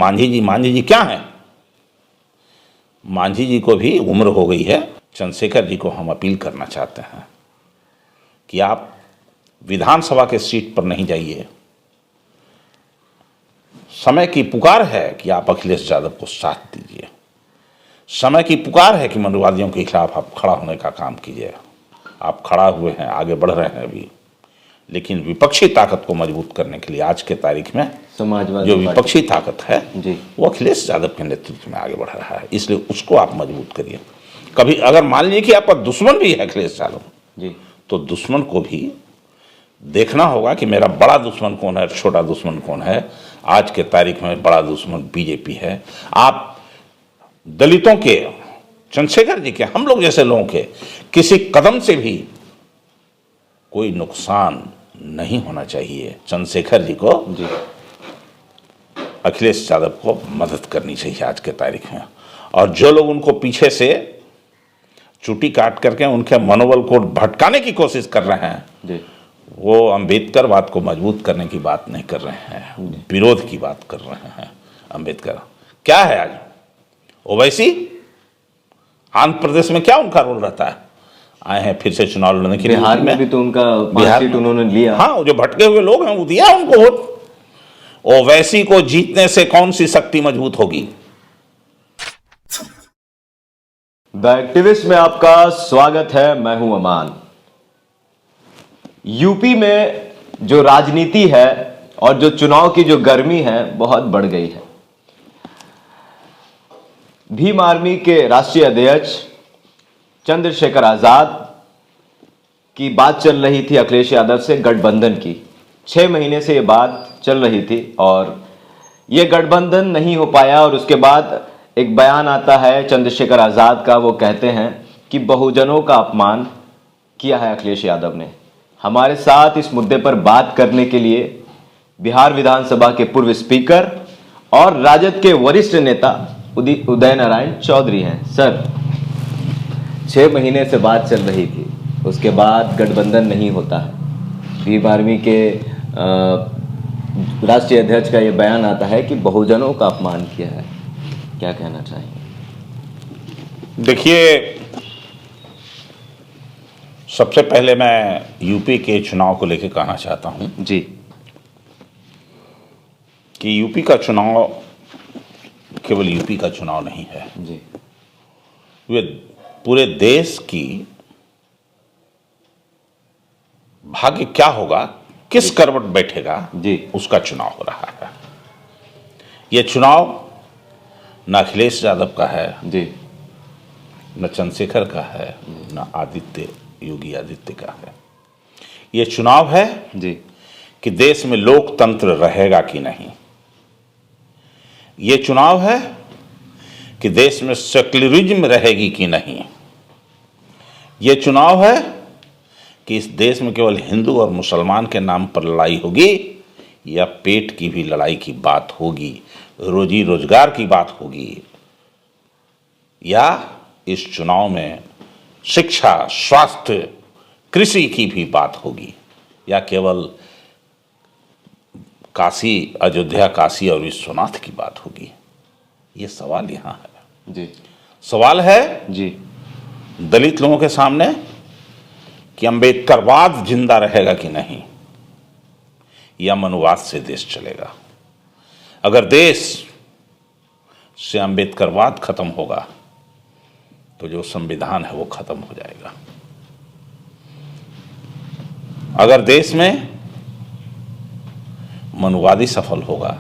मांझी जी क्या हैं? मांझी जी को भी उम्र हो गई है। चंद्रशेखर जी को हम अपील करना चाहते हैं कि आप विधानसभा के सीट पर नहीं जाइए। समय की पुकार है कि आप अखिलेश यादव को साथ दीजिए। समय की पुकार है कि मनुवादियों के खिलाफ आप खड़ा होने का काम कीजिए। आप खड़ा हुए हैं, आगे बढ़ रहे हैं अभी, लेकिन विपक्षी ताकत को मजबूत करने के लिए आज के तारीख में समाजवादी जो विपक्षी ताकत है जी वो अखिलेश यादव के नेतृत्व में आगे बढ़ रहा है, इसलिए उसको आप मजबूत करिए। कभी अगर मान लीजिए कि आपका दुश्मन भी है अखिलेश यादव जी, तो दुश्मन को भी देखना होगा कि मेरा बड़ा दुश्मन कौन है, छोटा दुश्मन कौन है। आज के तारीख में बड़ा दुश्मन बीजेपी है। आप दलितों के, चंद्रशेखर जी के, हम लोग जैसे लोगों के किसी कदम से भी कोई नुकसान नहीं होना चाहिए। चंद्रशेखर जी को, जी अखिलेश यादव को मदद करनी चाहिए आज के तारीख में। और जो लोग उनको पीछे से चुटी काट करके उनके मनोबल को भटकाने की कोशिश कर रहे हैं जी, वो अम्बेडकरवाद को मजबूत करने की बात नहीं कर रहे हैं, विरोध की बात कर रहे हैं। अम्बेडकर क्या है आज? ओवैसी आंध्र प्रदेश में क्या उनका रोल रहता है? आए हैं फिर से चुनाव लड़ने के लिए। बिहार में भी तो उनका बिहार सीट में उन्होंने लिया। हाँ, जो भटके हुए लोग हैं वो दिया उनको वोट। ओवैसी को जीतने से कौन सी शक्ति मजबूत होगी? द एक्टिविस्ट में आपका स्वागत है। मैं हूं अमान। यूपी में जो राजनीति है और जो चुनाव की जो गर्मी है बहुत बढ़ गई है। भीम आर्मी के राष्ट्रीय अध्यक्ष चंद्रशेखर आजाद की बात चल रही थी अखिलेश यादव से गठबंधन की। 6 महीने से ये बात चल रही थी और ये गठबंधन नहीं हो पाया। और उसके बाद एक बयान आता है चंद्रशेखर आजाद का। वो कहते हैं कि बहुजनों का अपमान किया है अखिलेश यादव ने। हमारे साथ इस मुद्दे पर बात करने के लिए बिहार विधानसभा के पूर्व स्पीकर और राजद के वरिष्ठ नेता उदय नारायण चौधरी हैं। सर, 6 महीने से बात चल रही थी, उसके बाद गठबंधन नहीं होता है। भीम आर्मी के राष्ट्रीय अध्यक्ष का ये बयान आता है कि बहुजनों का अपमान किया है। क्या कहना चाहेंगे? देखिए, सबसे पहले मैं यूपी के चुनाव को लेकर कहना चाहता हूं जी कि यूपी का चुनाव केवल यूपी का चुनाव नहीं है। जी, वे पूरे देश की भाग्य क्या होगा, किस करवट बैठेगा जी, उसका चुनाव हो रहा है। यह चुनाव न अखिलेश यादव का है, जी, न चंद्रशेखर का है, न योगी आदित्य का है। यह चुनाव है जी, कि देश में लोकतंत्र रहेगा कि नहीं। यह चुनाव है कि देश में सेक्युलरिज्म रहेगी कि नहीं। यह चुनाव है कि इस देश में केवल हिंदू और मुसलमान के नाम पर लड़ाई होगी या पेट की भी लड़ाई की बात होगी, रोजी रोजगार की बात होगी, या इस चुनाव में शिक्षा, स्वास्थ्य, कृषि की भी बात होगी, या केवल काशी, अयोध्या, काशी और विश्वनाथ की बात होगी। ये सवाल यहाँ है। जी, सवाल है जी, दलित लोगों के सामने कि अम्बेडकरवाद जिंदा रहेगा कि नहीं, या मनुवाद से देश चलेगा। अगर देश से अम्बेडकरवाद खत्म होगा तो जो संविधान है वो खत्म हो जाएगा। अगर देश में मनुवादी सफल होगा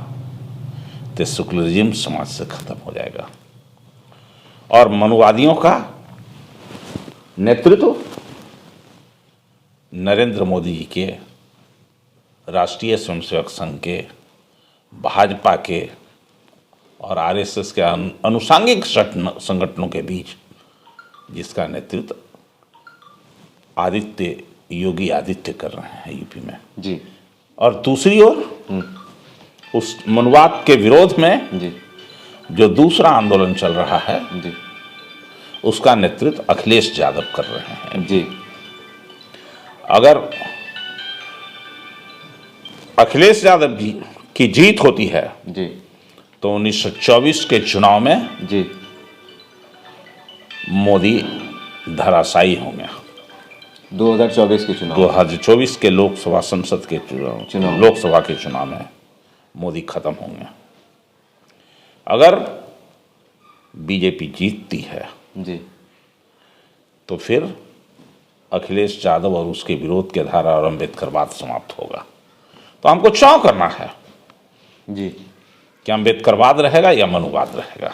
तो सेक्युलरिज्म समाज से खत्म हो जाएगा। और मनुवादियों का नेतृत्व नरेंद्र मोदी जी के, राष्ट्रीय स्वयंसेवक संघ के, भाजपा के और आरएसएस के अनुषांगिक संगठनों के बीच जिसका नेतृत्व योगी आदित्य कर रहे हैं यूपी में। जी, और दूसरी ओर उस मनुवाद के विरोध में जी, जो दूसरा आंदोलन चल रहा है जी, उसका नेतृत्व अखिलेश यादव कर रहे हैं। जी, अगर अखिलेश यादव जी की जीत होती है जी, तो 1924 के चुनाव में जी मोदी धराशायी होंगे। 2024 के चुनाव 2024 के लोकसभा संसद के चुनाव। लोकसभा के चुनाव में मोदी खत्म होंगे। अगर बीजेपी जीतती है जी तो फिर अखिलेश यादव और उसके विरोध के धारा और अम्बेडकरवाद समाप्त होगा। तो हमको चुनाव करना है जी कि अम्बेडकरवाद रहेगा या मनुवाद रहेगा,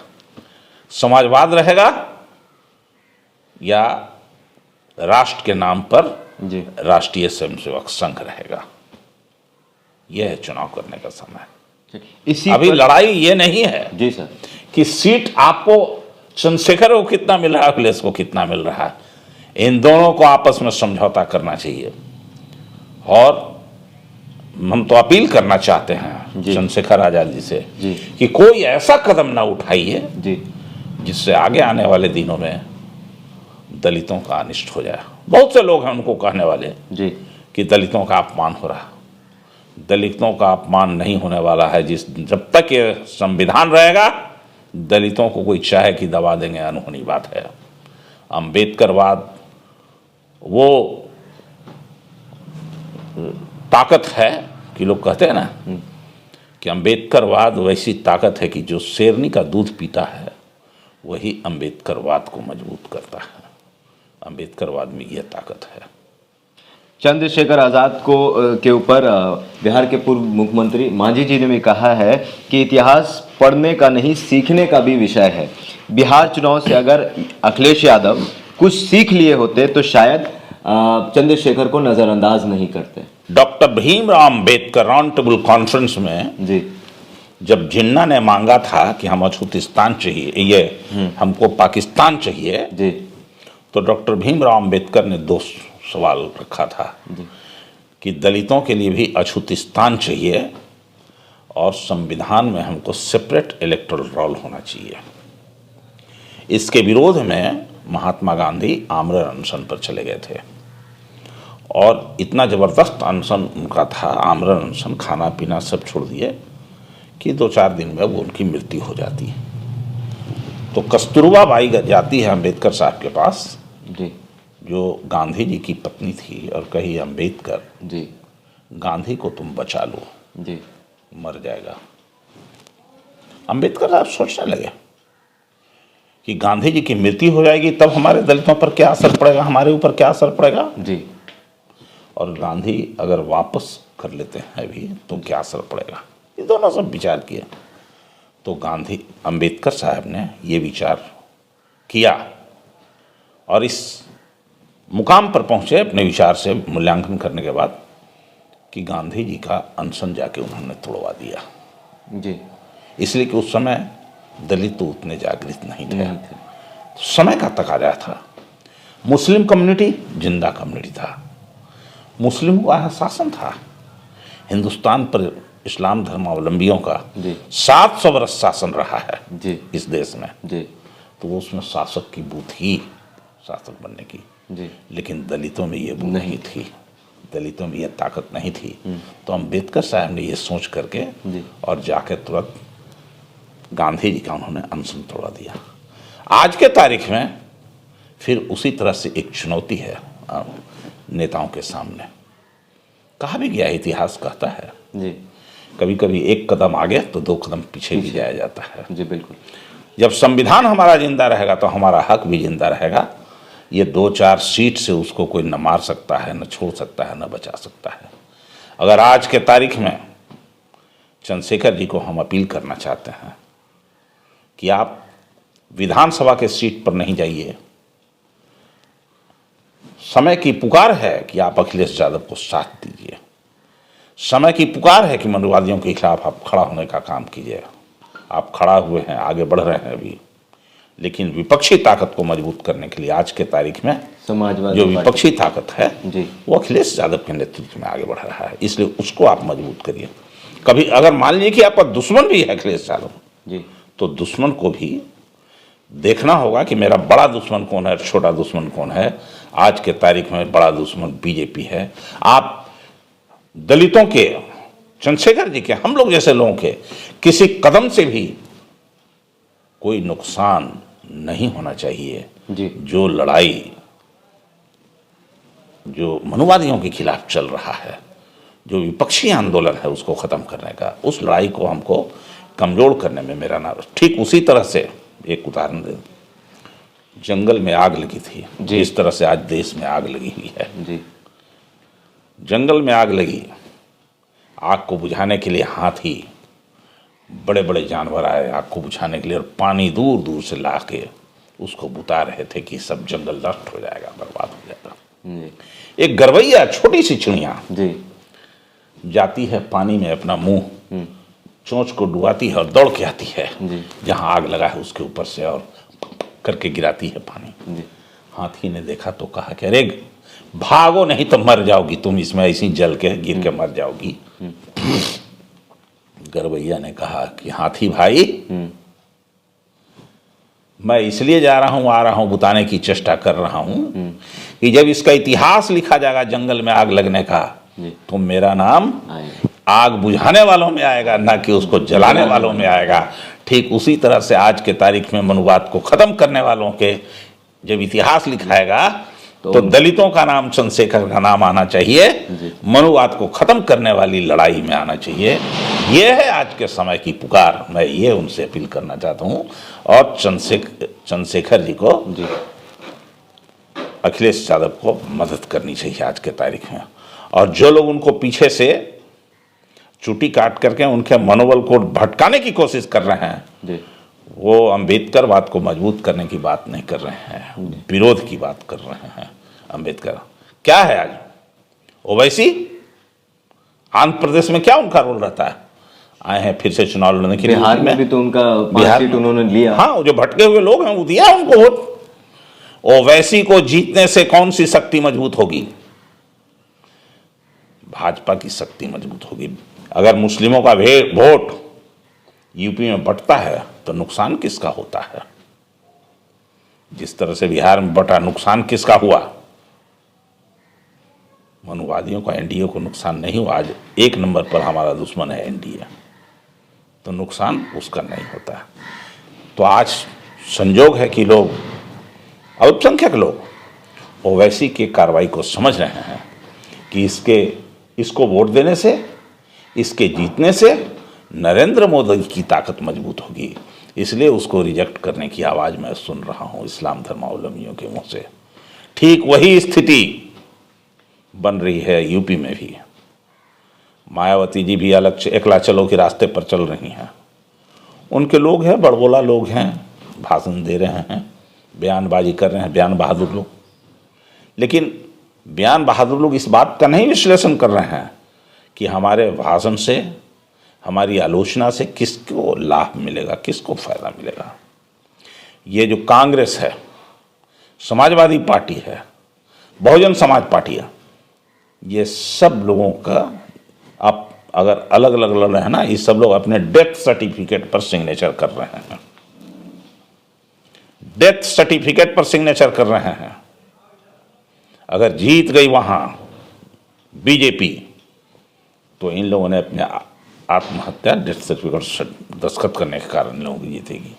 समाजवाद रहेगा या राष्ट्र के नाम पर जी राष्ट्रीय स्वयंसेवक संघ रहेगा। यह है चुनाव करने का समय। इसी अभी पर- लड़ाई ये नहीं है जी सर कि सीट आपको चंद्रशेखर को कितना मिल रहा है, अखिलेश को कितना मिल रहा है। इन दोनों को आपस में समझौता करना चाहिए। और हम तो अपील करना चाहते हैं जी। चंद्रशेखर आजाद जी से जी। कि कोई ऐसा कदम ना उठाइए जी जिससे आगे आने वाले दिनों में दलितों का अनिष्ट हो जाए। बहुत से लोग हैं उनको कहने वाले जी कि दलितों का अपमान हो रहा है। दलितों का अपमान नहीं होने वाला है। जब तक ये संविधान रहेगा दलितों को कोई चाहे कि दबा देंगे, अनहोनी बात है। अम्बेडकरवाद वो ताकत है कि लोग कहते हैं ना कि अम्बेडकरवाद वैसी ताकत है कि जो शेरनी का दूध पीता है वही अम्बेडकरवाद को मजबूत करता है। अम्बेडकरवाद में यह ताकत है। चंद्रशेखर आजाद को के ऊपर बिहार के पूर्व मुख्यमंत्री मांझी जी ने भी कहा है कि इतिहास पढ़ने का नहीं सीखने का भी विषय है। बिहार चुनाव से अगर अखिलेश यादव कुछ सीख लिए होते तो शायद चंद्रशेखर को नजरअंदाज नहीं करते। Doctor Bhimrao Ambedkar round table conference में जी जब जिन्ना ने मांगा था कि हम अछूतिस्तान चाहिए, ये हमको पाकिस्तान चाहिए, जी तो डॉक्टर भीमराव अम्बेडकर ने दो सवाल रखा था कि दलितों के लिए भी अछूतिस्तान चाहिए और संविधान में हमको सेपरेट इलेक्टोरल रोल होना चाहिए। इसके विरोध में महात्मा गांधी आमरण अनशन पर चले गए थे और इतना ज़बरदस्त अनशन उनका था, आमरण अनशन, खाना पीना सब छोड़ दिए कि 2-4 दिन में वो उनकी मृत्यु हो जाती है। तो कस्तूरबा बाई जाती है अम्बेडकर साहब के पास, जी जो गांधी जी की पत्नी थी, और कही अम्बेडकर जी गांधी को तुम बचा लो, जी मर जाएगा। अम्बेडकर साहब सोचने लगे कि गांधी जी की मृत्यु हो जाएगी तब हमारे दलितों पर क्या असर पड़ेगा, हमारे ऊपर क्या असर पड़ेगा, जी और गांधी अगर वापस कर लेते हैं भी तो क्या असर पड़ेगा। ये दोनों सब विचार किए तो गांधी अम्बेडकर साहब ने ये विचार किया और इस मुकाम पर पहुंचे अपने विचार से मूल्यांकन करने के बाद कि गांधी जी का अनशन जाके उन्होंने तोड़वा दिया। जी इसलिए कि उस समय दलित तो उतने जागृत नहीं थे, नहीं थे। समय का तकाजा था। मुस्लिम कम्युनिटी जिंदा कम्युनिटी था, मुस्लिमों का यहाँ शासन था। हिंदुस्तान पर इस्लाम धर्मावलंबियों का जी 700 वर्ष शासन रहा है जी इस देश में। जी तो वो उसमें शासक की बूथ ही शासक बनने की, जी लेकिन दलितों में ये बूथ नहीं थी, दलितों में ये ताकत नहीं थी। तो अम्बेडकर साहब ने ये सोच करके जी और जाके तुरंत गांधी जी का उन्होंने अनशन तोड़ा दिया। आज के तारीख में फिर उसी तरह से एक चुनौती है नेताओं के सामने। कहा भी गया, इतिहास कहता है जी कभी कभी एक कदम आगे तो 2 कदम पीछे भी जाया जाता है। जी बिल्कुल। जब संविधान हमारा जिंदा रहेगा तो हमारा हक भी जिंदा रहेगा। ये 2-4 सीट से उसको कोई न मार सकता है, न छोड़ सकता है, न बचा सकता है। अगर आज के तारीख में चंद्रशेखर जी को हम अपील करना चाहते हैं कि आप विधानसभा के सीट पर नहीं जाइए, समय की पुकार है कि आप अखिलेश यादव को साथ दीजिए, समय की पुकार है कि मनुवादियों के खिलाफ आप खड़ा होने का काम कीजिए। आप खड़ा हुए हैं, आगे बढ़ रहे हैं अभी, लेकिन विपक्षी ताकत को मजबूत करने के लिए आज के तारीख में समाजवादी जो विपक्षी ताकत है जी वो अखिलेश यादव के नेतृत्व में आगे बढ़ रहा है। इसलिए उसको आप मजबूत करिए। कभी अगर मान लीजिए कि आपका दुश्मन भी है अखिलेश यादव, जी तो दुश्मन को भी देखना होगा कि मेरा बड़ा दुश्मन कौन है, छोटा दुश्मन कौन है। आज के तारीख में बड़ा दुश्मन बीजेपी है। आप दलितों के चंद्रशेखर जी के, हम लोग जैसे लोगों के किसी कदम से भी कोई नुकसान नहीं होना चाहिए। जी जो लड़ाई जो मनुवादियों के खिलाफ चल रहा है, जो विपक्षी आंदोलन है उसको ख़त्म करने का, उस लड़ाई को हमको कमज़ोर करने में मेरा नाम। ठीक उसी तरह से एक उदाहरण दे, जंगल में आग लगी थी, जिस तरह से आज देश में आग लगी हुई है। जी जंगल में आग लगी, आग को बुझाने के लिए हाथी, बड़े बड़े जानवर आए आग को बुझाने के लिए, और पानी दूर दूर से ला के उसको बुता रहे थे कि सब जंगल नष्ट हो जाएगा, बर्बाद हो जाएगा। जी एक गरवैया, छोटी सी चिड़िया जी जाती है पानी में, अपना मुंह चोंच को डुबाती है और दौड़ के आती है जहां आग लगा है उसके ऊपर से, और करके गिराती है पानी। जी हाथी ने देखा तो कहा कि अरे भागो नहीं तो मर जाओगी तुम, इसमें ऐसी जल के गिर के मर जाओगी। गरवैया ने कहा कि हाथी भाई, मैं इसलिए जा रहा हूं, आ रहा हूं, बुताने की चेष्टा कर रहा हूं कि जब इसका इतिहास लिखा जाएगा जंगल में आग लगने का, तो मेरा नाम आग बुझाने वालों में आएगा, ना कि उसको जलाने वालों में आएगा। ठीक उसी तरह से आज के तारीख में मनुवाद को खत्म करने वालों के जब इतिहास लिखाएगा तो दलितों का नाम चंद्रशेखर का नाम आना चाहिए, मनुवाद को खत्म करने वाली लड़ाई में आना चाहिए। ये है आज के समय की पुकार। मैं ये उनसे अपील करना चाहता हूँ, और चंद्रशेखर जी को, अखिलेश यादव को मदद करनी चाहिए आज के तारीख में। और जो लोग उनको पीछे से चुटी काट करके उनके मनोबल को भटकाने की कोशिश कर रहे हैं, वो अम्बेडकरवाद को मजबूत करने की बात नहीं कर रहे हैं, विरोध की बात कर रहे हैं। अम्बेडकर क्या है आज ओवैसी, आंध्र प्रदेश में क्या उनका रोल रहता है? आए हैं फिर से चुनाव लड़ने के लिए, बिहार में भी तो उनका 5 सीट उन्होंने लिया। हाँ, जो भटके हुए लोग हैं वो दिया उनको वोट। ओवैसी को जीतने से कौन सी शक्ति मजबूत होगी? भाजपा की शक्ति मजबूत होगी। अगर मुस्लिमों का वोट यूपी में बंटता है तो नुकसान किसका होता है? जिस तरह से बिहार में बटा, नुकसान किसका हुआ? मनुवादियों का, एनडीए को नुकसान नहीं हुआ। आज 1 नंबर पर हमारा दुश्मन है एनडीए, तो नुकसान उसका नहीं होता। तो आज संजोग है कि लोग, अल्पसंख्यक लोग ओवैसी की कार्रवाई को समझ रहे हैं कि इसको वोट देने से, इसके जीतने से नरेंद्र मोदी की ताकत मजबूत होगी। इसलिए उसको रिजेक्ट करने की आवाज़ मैं सुन रहा हूँ इस्लाम धर्मावलंबियों के मुंह से। ठीक वही स्थिति बन रही है यूपी में भी। मायावती जी भी अलग एकला चलो के रास्ते पर चल रही हैं। उनके लोग हैं, बड़बोला लोग हैं, भाषण दे रहे हैं, बयानबाजी कर रहे हैं, बयान बहादुर लोग। लेकिन बयान बहादुर लोग इस बात का नहीं विश्लेषण कर रहे हैं कि हमारे भाषण से, हमारी आलोचना से किसको लाभ मिलेगा, किसको फायदा मिलेगा। ये जो कांग्रेस है, समाजवादी पार्टी है, बहुजन समाज पार्टी है, ये सब लोगों का, आप अगर अलग अलग लड़ रहे हैं ना, ये सब लोग अपने डेथ सर्टिफिकेट पर सिग्नेचर कर रहे हैं, डेथ सर्टिफिकेट पर सिग्नेचर कर रहे हैं। अगर जीत गई वहां बीजेपी तो इन लोगों ने अपने आत्महत्या डेथ सर्टिफिकेट दस्तखत करने के कारण लोगों की जीतेगी।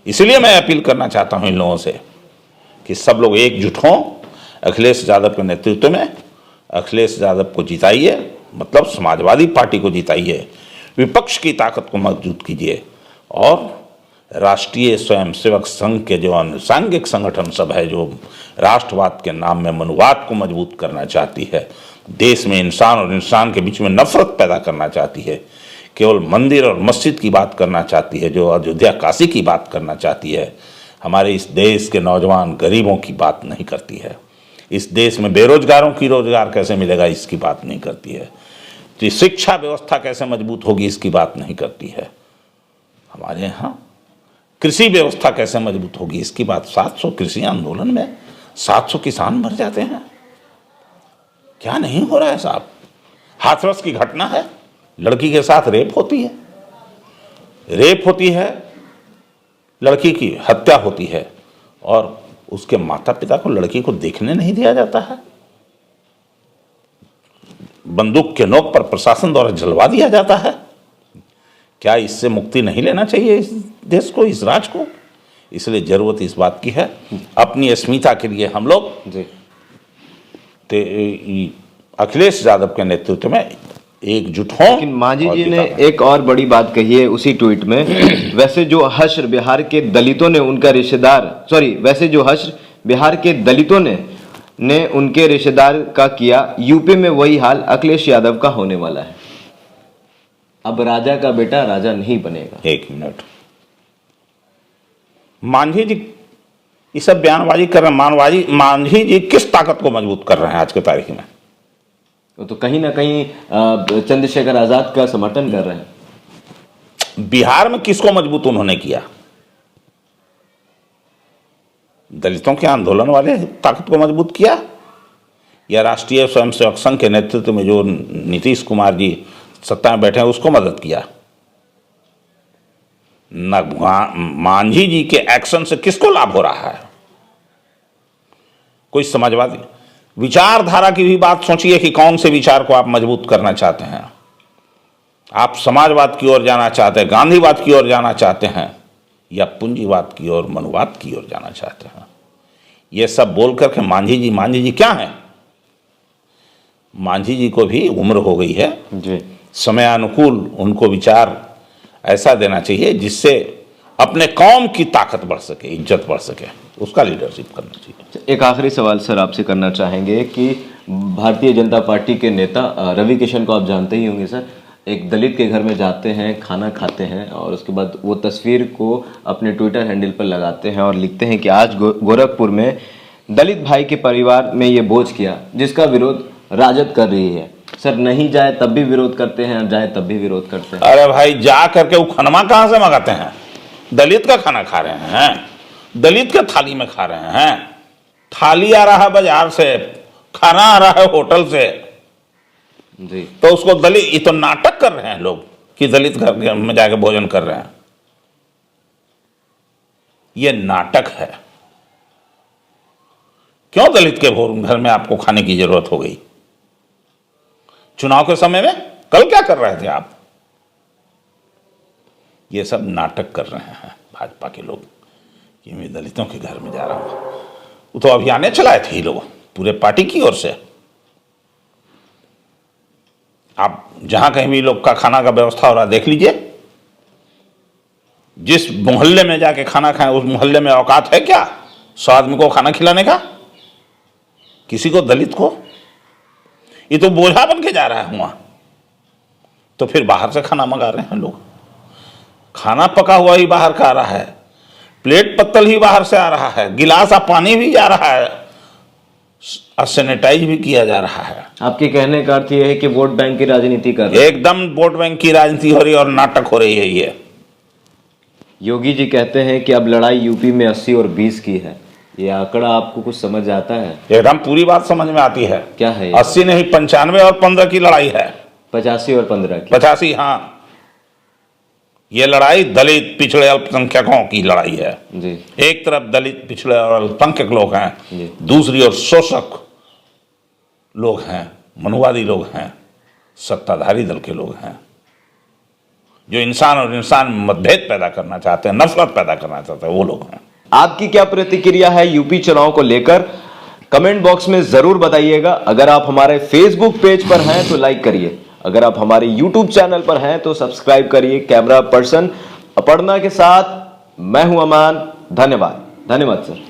इसलिए मैं अपील करना चाहता हूं इन लोगों से कि सब लोग एकजुट हों, अखिलेश यादव के नेतृत्व में अखिलेश यादव को जिताइए, मतलब समाजवादी पार्टी को जिताइए, विपक्ष की ताकत को मजबूत कीजिए, और राष्ट्रीय स्वयंसेवक संघ के जो अनुसांगिक संगठन सब है, जो राष्ट्रवाद के नाम में मनुवाद को मजबूत करना चाहती है, देश में इंसान और इंसान के बीच में नफरत पैदा करना चाहती है, केवल मंदिर और मस्जिद की बात करना चाहती है, जो अयोध्या काशी की बात करना चाहती है, हमारे इस देश के नौजवान गरीबों की बात नहीं करती है, इस देश में बेरोजगारों की रोजगार कैसे मिलेगा इसकी बात नहीं करती है, तो शिक्षा व्यवस्था कैसे मजबूत होगी इसकी बात नहीं करती है, हमारे यहाँ कृषि व्यवस्था कैसे मजबूत होगी इसकी बात। 700 कृषि आंदोलन में 700 किसान मर जाते हैं, क्या नहीं हो रहा है साहब? हाथरस की घटना है, लड़की के साथ रेप होती है, लड़की की हत्या होती है, और उसके माता पिता को लड़की को देखने नहीं दिया जाता है। बंदूक के नोक पर प्रशासन द्वारा जलवा दिया जाता है। क्या इससे मुक्ति नहीं लेना चाहिए इस देश को, इस राज्य को? इसलिए जरूरत इस बात की है, अपनी अस्मिता के लिए हम लोग जी अखिलेश यादव के नेतृत्व में एकजुट हों। लेकिन मांझी और जी ने बिताएं। एक और बड़ी बात कही है उसी ट्वीट में, वैसे जो हश्र बिहार के दलितों ने उनका रिश्तेदार वैसे जो हश्र बिहार के दलितों ने उनके रिश्तेदार का किया, यूपी में वही हाल अखिलेश यादव का होने वाला है। अब राजा का बेटा राजा नहीं बनेगा। एक मिनट, मांझी जी ये सब बयानबाजी कर रहे हैं। मांझी जी किस ताकत को मजबूत कर रहे हैं आज के तारीख में? वो तो कहीं ना कहीं चंद्रशेखर आजाद का समर्थन कर रहे हैं। बिहार में किसको मजबूत उन्होंने किया? दलितों के आंदोलन वाले ताकत को मजबूत किया, या राष्ट्रीय स्वयंसेवक संघ के नेतृत्व में जो नीतीश कुमार जी सत्ता में बैठे हैं उसको मदद किया? मांझी जी के एक्शन से किसको लाभ हो रहा है? कोई समझवादी विचारधारा की भी बात सोचिए कि कौन से विचार को आप मजबूत करना चाहते हैं। आप समाजवाद की ओर जाना चाहते हैं, गांधीवाद की ओर जाना चाहते हैं, या पूंजीवाद की ओर, मनुवाद की ओर जाना चाहते हैं? ये सब बोल करके मांझी जी क्या है? मांझी जी को भी उम्र हो गई है जी। समयानुकूल उनको विचार ऐसा देना चाहिए जिससे अपने कौम की ताकत बढ़ सके, इज्जत बढ़ सके, उसका लीडरशिप करना चाहिए। एक आखिरी सवाल सर आपसे करना चाहेंगे कि भारतीय जनता पार्टी के नेता रवि किशन को आप जानते ही होंगे सर, एक दलित के घर में जाते हैं, खाना खाते हैं और उसके बाद वो तस्वीर को अपने ट्विटर हैंडल पर लगाते हैं और लिखते हैं कि आज गोरखपुर में दलित भाई के परिवार में ये बोझ किया जिसका विरोध राजद कर रही है। सर नहीं जाए तब भी विरोध करते हैं, जाए तब भी विरोध करते हैं। अरे भाई, जा करके वो खनमा कहाँ से मंगाते हैं? दलित का खाना खा रहे हैं, दलित के थाली में खा रहे हैं। थाली आ रहा है बाजार से, खाना आ रहा है होटल से, जी। तो उसको दलित, ये तो नाटक कर रहे हैं लोग कि दलित घर में जाके भोजन कर रहे हैं। ये नाटक है। क्यों दलित के घर में आपको खाने की जरूरत हो गई? चुनाव के समय में कल क्या कर रहे थे आप? ये सब नाटक कर रहे हैं भाजपा के लोग कि मैं दलितों के घर में जा रहा हूं। वो तो अभियान चलाए थे ये लोग पूरे पार्टी की ओर से। आप जहां कहीं भी लोग का खाना का व्यवस्था हो रहा देख लीजिए। जिस मोहल्ले में जाके खाना खाएं उस मोहल्ले में औकात है क्या 100 आदमी को खाना खिलाने का? किसी को, दलित को? ये तो बोझा बन के जा रहा है वहां। तो फिर बाहर से खाना मंगा रहे हैं लोग। खाना पका हुआ ही बाहर का आ रहा है, प्लेट पत्तल ही बाहर से आ रहा है, गिलास और पानी भी जा रहा है, और सैनिटाइज भी किया जा रहा है। आपके कहने का अर्थ यह है कि वोट बैंक की राजनीति कर रहे हैं। एकदम वोट बैंक की राजनीति हो रही है और नाटक हो रही है ये। योगी जी कहते हैं कि अब लड़ाई यूपी में 80 और 20 की है। ये आंकड़ा आपको कुछ समझ आता है? एकदम पूरी बात समझ में आती है। क्या है ये? 80 नहीं, 95 और 15 की लड़ाई है। 85 और 15 की। 85, हाँ। ये लड़ाई दलित पिछड़े अल्पसंख्यकों की लड़ाई है जी। एक तरफ दलित पिछड़े और अल्पसंख्यक लोग हैं, जी। दूसरी ओर शोषक लोग हैं, मनुवादी लोग हैं, सत्ताधारी दल के लोग हैं जो इंसान और इंसान में मतभेद पैदा करना चाहते हैं, नफरत पैदा करना चाहते हैं, वो लोग हैं। आपकी क्या प्रतिक्रिया है यूपी चुनाव को लेकर? कमेंट बॉक्स में जरूर बताइएगा। अगर आप हमारे फेसबुक पेज पर हैं तो लाइक करिए, अगर आप हमारे यूट्यूब चैनल पर हैं तो सब्सक्राइब करिए। कैमरा पर्सन अपर्णा के साथ मैं हूं अमान। धन्यवाद सर।